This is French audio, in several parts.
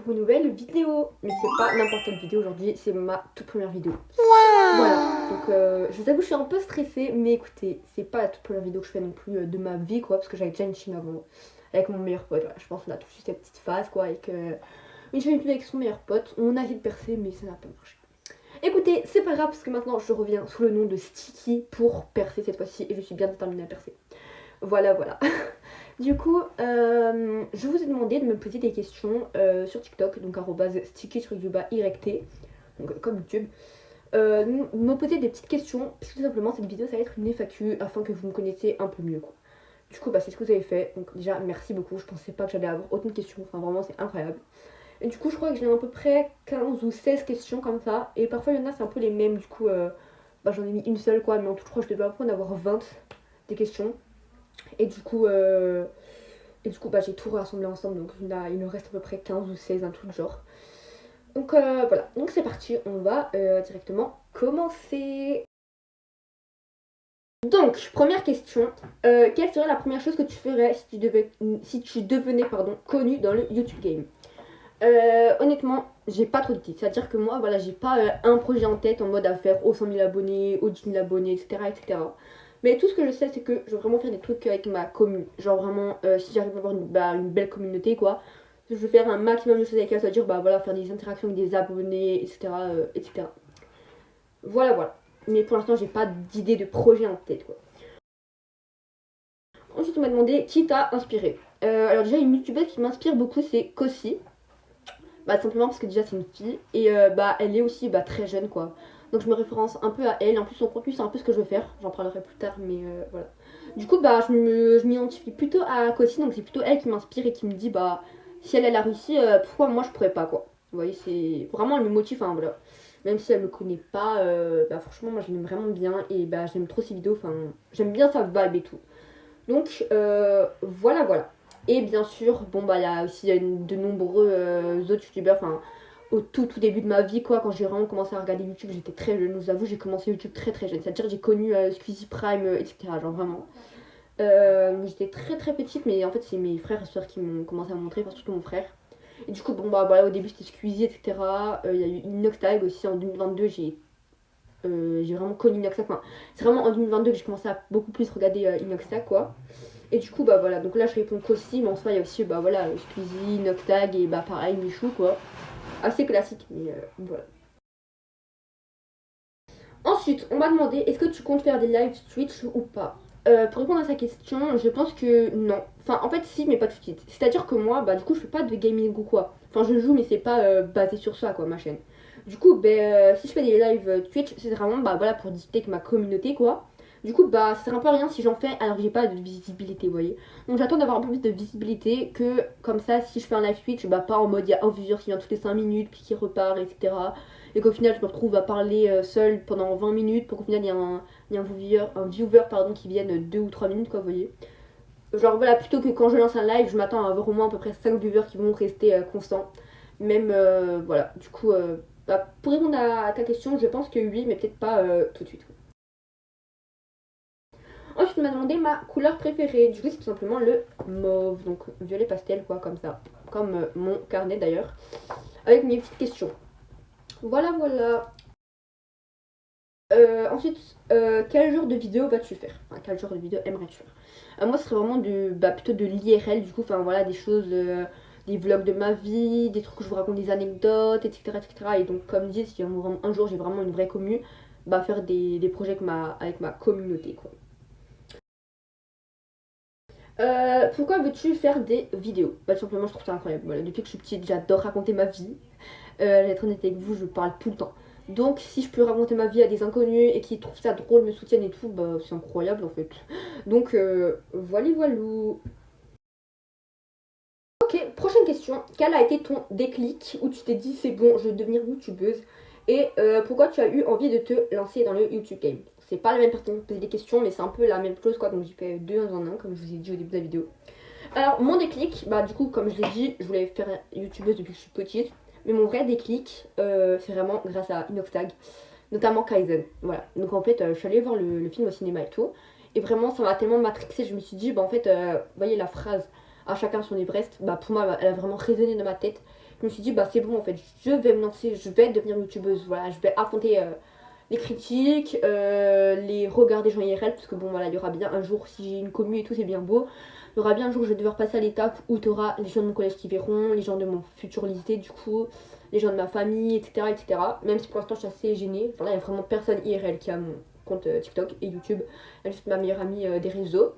pour une nouvelle vidéo. Mais c'est pas n'importe quelle vidéo aujourd'hui, c'est ma toute première vidéo. Voilà, donc je vous avoue, je suis un peu stressée, mais écoutez, c'est pas la toute première vidéo que je fais non plus de ma vie, quoi, parce que j'avais déjà une chaîne avant, avec mon meilleur pote, voilà, je pense qu'on a tous eu cette petite phase, quoi, avec une chaîne YouTube avec son meilleur pote. On a essayé de percer, mais ça n'a pas marché. Écoutez, c'est pas grave, parce que maintenant, je reviens sous le nom de Sticky pour percer cette fois-ci, et je suis bien déterminée à percer. Voilà, voilà. Du coup, je vous ai demandé de me poser des questions sur TikTok, donc sticky sur YT, donc comme YouTube. Me poser des petites questions, parce que tout simplement cette vidéo ça va être une FAQ afin que vous me connaissiez un peu mieux, quoi. Du coup, bah, c'est ce que vous avez fait, donc déjà merci beaucoup, je pensais pas que j'allais avoir autant de questions, enfin vraiment c'est incroyable. Et du coup, je crois que j'ai à peu près 15 ou 16 questions comme ça, et parfois il y en a c'est un peu les mêmes, du coup, bah, j'en ai mis une seule, quoi, mais en tout, je crois que je devais à peu près en avoir 20 des questions. Et du coup, bah, j'ai tout rassemblé ensemble, donc il me reste à peu près 15 ou 16, un truc genre. Donc voilà, donc c'est parti, on va directement commencer. Donc, première question, quelle serait la première chose que tu ferais si tu devenais connu dans le YouTube game? Honnêtement, j'ai pas trop d'idées. C'est-à-dire que moi, voilà, j'ai pas un projet en tête en mode à faire aux 100 000 abonnés, aux 10 000 abonnés, etc., etc. Mais tout ce que je sais, c'est que je veux vraiment faire des trucs avec ma commune. Genre vraiment, si j'arrive à avoir une belle communauté, quoi, je veux faire un maximum de choses avec elle. C'est-à-dire, bah voilà, faire des interactions avec des abonnés, etc., etc. Voilà, voilà. Mais pour l'instant, j'ai pas d'idée de projet en tête, quoi. Ensuite, on m'a demandé qui t'a inspiré. Alors déjà, une youtubeuse qui m'inspire beaucoup, c'est Kossi. Bah simplement parce que déjà c'est une fille et bah elle est aussi bah, très jeune, quoi. Donc je me référence un peu à elle. En plus son contenu c'est un peu ce que je veux faire. J'en parlerai plus tard, mais voilà. Du coup bah je m'identifie plutôt à Kossi, donc c'est plutôt elle qui m'inspire et qui me dit bah si elle a réussi, pourquoi moi je pourrais pas, quoi. Vous voyez, c'est vraiment elle me motive, enfin voilà. Même si elle me connaît pas, bah franchement moi je l'aime vraiment bien et bah j'aime trop ses vidéos, enfin j'aime bien sa vibe et tout. Donc voilà, voilà. Et bien sûr, bon bah il y a aussi de nombreux autres youtubeurs, enfin au tout début de ma vie, quoi, quand j'ai vraiment commencé à regarder YouTube, j'étais très jeune, je vous avoue, j'ai commencé YouTube très très jeune. C'est-à-dire j'ai connu Squeezie Prime, etc. Genre vraiment. J'étais très très petite, mais en fait c'est mes frères et soeurs qui m'ont commencé à me montrer, enfin surtout mon frère. Et du coup, bon bah voilà, au début c'était Squeezie, etc. Il y a eu Inoxtag aussi en 2022, j'ai vraiment connu Inoxtag. Enfin, c'est vraiment en 2022 que j'ai commencé à beaucoup plus regarder Inoxtag, quoi. Et du coup, bah voilà, donc là je réponds qu'aussi, mais en soi il y a aussi, bah voilà, Squeezie, Noctag et bah pareil, Michou, quoi. Assez classique, mais voilà. Ensuite, on m'a demandé est-ce que tu comptes faire des live Twitch ou pas. Pour répondre à sa question, je pense que non. Enfin, en fait, si, mais pas tout de suite. C'est-à-dire que moi, bah du coup, je fais pas de gaming ou quoi. Enfin, je joue, mais c'est pas basé sur ça, quoi, ma chaîne. Du coup, si je fais des live Twitch, c'est vraiment, bah voilà, pour discuter avec ma communauté, quoi. Du coup, bah, ça sert un peu à rien si j'en fais alors que j'ai pas de visibilité, vous voyez. Donc, j'attends d'avoir un peu plus de visibilité que, comme ça, si je fais un live Twitch, bah, pas en mode il y a un viewer qui vient toutes les 5 minutes, puis qui repart, etc. Et qu'au final je me retrouve à parler seule pendant 20 minutes pour qu'au final il y a un viewer pardon, qui vienne 2 ou 3 minutes, quoi, vous voyez. Genre voilà, plutôt que quand je lance un live, je m'attends à avoir au moins à peu près 5 viewers qui vont rester constants. Même voilà, du coup, bah, pour répondre à ta question, je pense que oui, mais peut-être pas tout de suite. Ensuite, on m'a demandé ma couleur préférée. Du coup, c'est tout simplement le mauve, donc violet pastel, quoi, comme ça. Comme mon carnet d'ailleurs. Avec mes petites questions. Voilà, voilà. Ensuite, quel genre de vidéo vas-tu faire? Enfin, quel genre de vidéo aimerais-tu faire? Moi, ce serait vraiment plutôt de l'IRL, du coup, enfin voilà, des choses, des vlogs de ma vie, des trucs où je vous raconte des anecdotes, etc. etc. Et donc, comme dit, si un jour j'ai vraiment une vraie commu, bah faire des projets avec ma communauté, quoi. Pourquoi veux-tu faire des vidéos? Bah, tout simplement, je trouve ça incroyable. Voilà, depuis que je suis petite, j'adore raconter ma vie. Être honnête avec vous, je parle tout le temps. Donc si je peux raconter ma vie à des inconnus et qui trouvent ça drôle, me soutiennent et tout, bah c'est incroyable en fait. Donc voilà, voilou. Ok, prochaine question. Quel a été ton déclic où tu t'es dit c'est bon, je veux devenir youtubeuse? Et pourquoi tu as eu envie de te lancer dans le YouTube game? C'est pas la même personne qui pose des questions, mais c'est un peu la même chose, quoi. Donc j'ai fait deux en un, comme je vous ai dit au début de la vidéo. Alors, mon déclic, bah du coup, comme je l'ai dit, je voulais faire youtubeuse depuis que je suis petite. Mais mon vrai déclic, c'est vraiment grâce à Inoxtag, notamment Kaizen. Voilà. Donc en fait, je suis allée voir le film au cinéma et tout. Et vraiment, ça m'a tellement matrixée. Je me suis dit, bah en fait, vous voyez la phrase à chacun son Everest, bah pour moi, elle a vraiment résonné dans ma tête. je me suis dit, bah c'est bon en fait, je vais me lancer, je vais devenir youtubeuse, voilà, je vais affronter les critiques, les regards des gens IRL, parce que bon voilà, il y aura bien un jour, si j'ai une commu et tout, c'est bien beau, il y aura bien un jour où je vais devoir passer à l'étape où tu auras les gens de mon collège qui verront, les gens de mon futur lycée du coup, les gens de ma famille, etc. etc. Même si pour l'instant je suis assez gênée, enfin là il n'y a vraiment personne IRL qui a mon compte TikTok et YouTube, il y a juste ma meilleure amie des réseaux.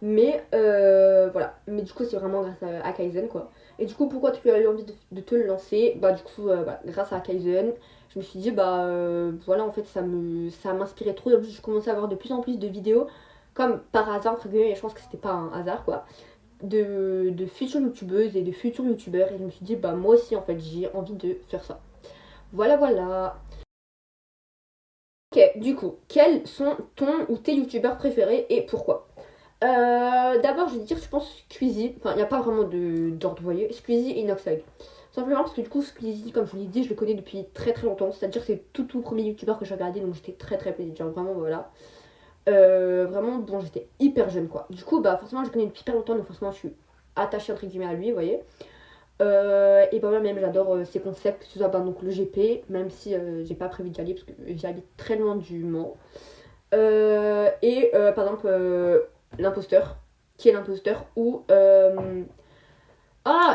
Mais voilà, mais du coup c'est vraiment grâce à Kaizen quoi. Et du coup pourquoi tu as eu envie de te lancer? Bah du coup voilà, grâce à Kaizen, je me suis dit bah voilà en fait ça m'inspirait trop. En plus je commençais à avoir de plus en plus de vidéos comme par hasard entre guillemets, et je pense que c'était pas un hasard quoi, de futures youtubeuses et de futurs youtubeurs et je me suis dit bah moi aussi en fait j'ai envie de faire ça. Voilà voilà. Ok, du coup, quels sont ton ou tes youtubeurs préférés et pourquoi? D'abord, je vais dire, je pense Squeezie. Enfin, il n'y a pas vraiment d'ordre, vous voyez. Squeezie et Inoxtag. Simplement parce que du coup, Squeezie, comme je vous l'ai dit, je le connais depuis très très longtemps. C'est-à-dire que c'est tout premier youtubeur que j'ai regardé, donc j'étais très très petite. Genre vraiment, voilà. Vraiment, bon, j'étais hyper jeune quoi. Du coup, bah forcément, je le connais depuis hyper longtemps, donc forcément, je suis attachée entre guillemets à lui, vous voyez. Et bah, moi-même, j'adore ses concepts, que ce soit bah, donc le GP, même si j'ai pas prévu d'y aller parce que j'habite très loin du Mans. Par exemple, l'imposteur, qui est l'imposteur, ou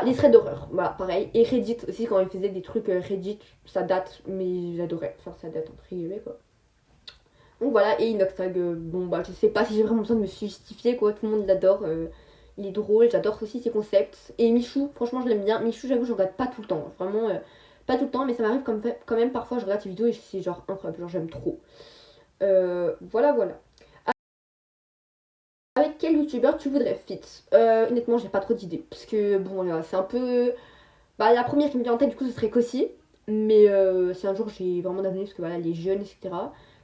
les threads d'horreur, voilà, pareil. Et Reddit aussi, quand il faisait des trucs Reddit, ça date, mais j'adorais. Enfin, ça date entre guillemets, quoi. Donc voilà, et Inoxtag, bon, bah, je sais pas si j'ai vraiment besoin de me justifier, quoi. Tout le monde l'adore. Il est drôle, j'adore aussi ses concepts. Et Michou, franchement, je l'aime bien. Michou, j'avoue, je regarde pas tout le temps. Vraiment, pas tout le temps, mais ça m'arrive quand même parfois, je regarde ses vidéos et c'est genre incroyable. Genre, j'aime trop. Voilà, voilà. Avec quel youtubeur tu voudrais fit? Honnêtement, j'ai pas trop d'idées. Parce que bon, là, c'est un peu. Bah, la première qui me vient en tête, du coup, ce serait Kossi. Mais si un jour j'ai vraiment d'abonnés, parce que voilà, les jeunes, etc.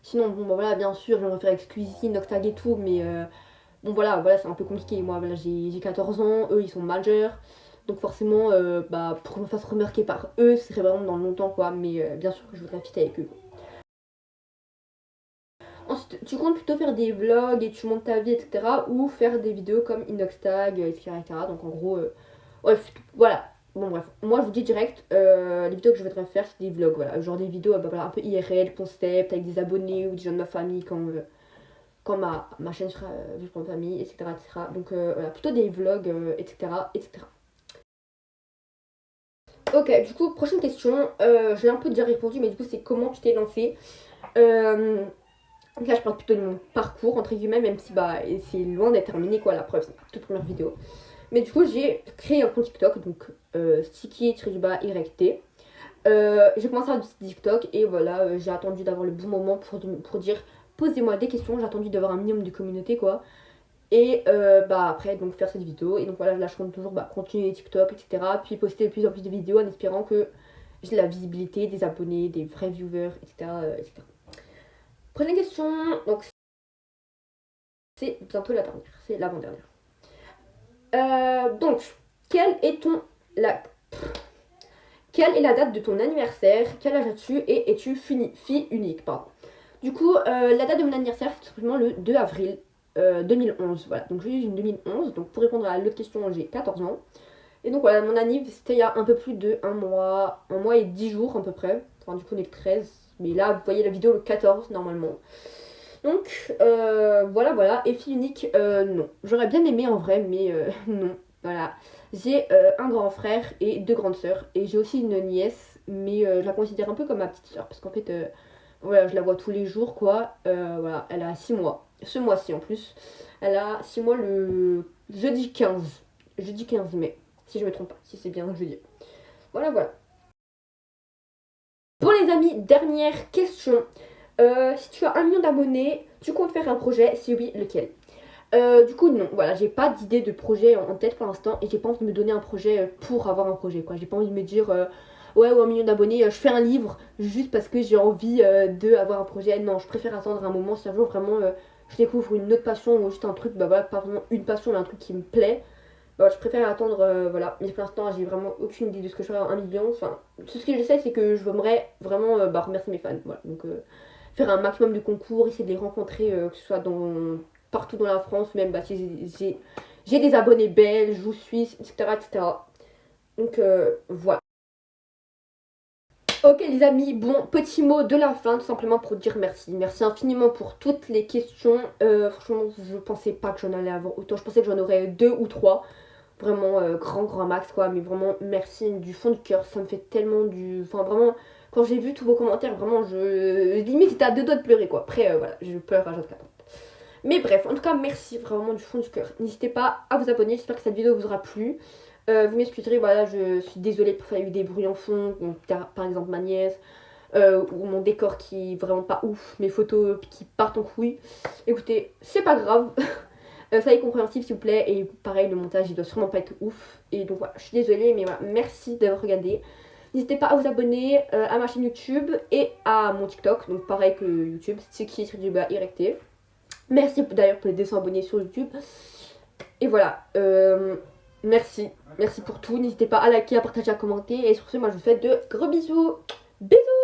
Sinon, bon, bah voilà, bien sûr, j'aimerais faire avec Squeezie, Noctag et tout. Mais bon, voilà, c'est un peu compliqué. Moi, voilà, j'ai 14 ans, eux, ils sont majeurs. Donc, forcément, bah, pour que je me fasse remarquer par eux, ce serait vraiment dans longtemps, quoi. Mais bien sûr que je voudrais fit avec eux. Ensuite, tu comptes plutôt faire des vlogs et tu montes ta vie, etc. Ou faire des vidéos comme Inoxtag, etc., etc. Donc en gros, bref, voilà. Bon bref, moi je vous dis direct, les vidéos que je voudrais faire c'est des vlogs, voilà. Genre des vidéos bah, voilà, un peu IRL, concept, avec des abonnés ou des gens de ma famille quand ma chaîne sera vue pour ma famille, etc., etc. Donc voilà, plutôt des vlogs, etc., etc. Ok, du coup, prochaine question. Je l'ai un peu déjà répondu, mais du coup, c'est comment tu t'es lancé. Euh, Donc là, je parle plutôt de mon parcours, entre guillemets, même si bah, c'est loin d'être terminé, quoi. La preuve, c'est ma toute première vidéo. Mais du coup, j'ai créé un compte TikTok, donc sticky-yt. J'ai commencé à utiliser TikTok et voilà, j'ai attendu d'avoir le bon moment pour dire posez-moi des questions. J'ai attendu d'avoir un minimum de communauté, quoi. Et bah après, donc faire cette vidéo. Et donc voilà, là, je compte toujours bah, continuer TikTok, etc. Puis poster de plus en plus de vidéos en espérant que j'ai de la visibilité, des abonnés, des vrais viewers, etc. etc. Prenez question. Donc c'est bientôt la dernière, c'est l'avant-dernière. Donc, quel est ton. La... Quelle est la date de ton anniversaire? Quel âge as-tu et es-tu fille unique? Pardon. Du coup, la date de mon anniversaire, c'est tout simplement le 2 avril 2011. Voilà, donc je suis une 2011. Donc pour répondre à l'autre question, j'ai 14 ans. Et donc voilà, mon anniversaire, c'était il y a un peu plus de un mois et 10 jours à peu près. Enfin, du coup, on est le 13. Mais là, vous voyez la vidéo le 14 normalement. Donc voilà, voilà. Et fille unique, non. J'aurais bien aimé en vrai, mais non. Voilà. J'ai un grand frère et deux grandes sœurs. Et j'ai aussi une nièce, mais je la considère un peu comme ma petite sœur. Parce qu'en fait, voilà, je la vois tous les jours, quoi. Voilà, elle a 6 mois. Ce mois-ci en plus. Elle a 6 mois le jeudi 15. Jeudi 15 mai. Si je me trompe pas, si c'est bien jeudi. Voilà, voilà. Pour les amis, dernière question. Si tu as 1 million d'abonnés, tu comptes faire un projet? Si oui, lequel? Du coup, non, voilà, j'ai pas d'idée de projet en tête pour l'instant et j'ai pas envie de me donner un projet pour avoir un projet, quoi. J'ai pas envie de me dire, ouais, ou 1 million d'abonnés, je fais un livre juste parce que j'ai envie de avoir un projet. Non, je préfère attendre un moment si un jour vraiment je découvre une autre passion ou juste un truc, bah voilà, pas vraiment une passion, mais un truc qui me plaît. Bah, je préfère attendre, voilà. Mais pour l'instant, j'ai vraiment aucune idée de ce que je ferai en 1 million. Enfin, tout ce que je sais, c'est que je voudrais vraiment bah, remercier mes fans, voilà. Donc, faire un maximum de concours, essayer de les rencontrer, que ce soit partout dans la France, même bah, si j'ai des abonnés belges ou suisses, etc., etc. Donc voilà. Ok les amis, bon, petit mot de la fin, tout simplement pour dire merci. Merci infiniment pour toutes les questions. Franchement, je pensais pas que j'en allais avoir autant. Je pensais que j'en aurais 2 ou 3. Vraiment grand max quoi. Mais vraiment merci du fond du cœur. Ça me fait tellement du... Enfin vraiment, quand j'ai vu tous vos commentaires, vraiment limite j'étais à 2 doigts de pleurer quoi. Après voilà, je pleure à 4. Mais bref, en tout cas merci vraiment du fond du cœur. N'hésitez pas à vous abonner, j'espère que cette vidéo vous aura plu. Vous m'excuserez, voilà, je suis désolée pour faire eu des bruits en fond, donc, par exemple ma nièce, ou mon décor qui est vraiment pas ouf, mes photos qui partent en couille. Écoutez, c'est pas grave, ça est compréhensible s'il vous plaît, et pareil, le montage il doit sûrement pas être ouf. Et donc voilà, je suis désolée, mais voilà, merci d'avoir regardé. N'hésitez pas à vous abonner à ma chaîne YouTube et à mon TikTok, donc pareil que YouTube, c'est qui sur du YT. Merci d'ailleurs pour les 200 abonnés sur YouTube. Et voilà, merci. Merci pour tout. N'hésitez pas à liker, à partager, à commenter. Et sur ce, moi je vous fais de gros bisous. Bisous!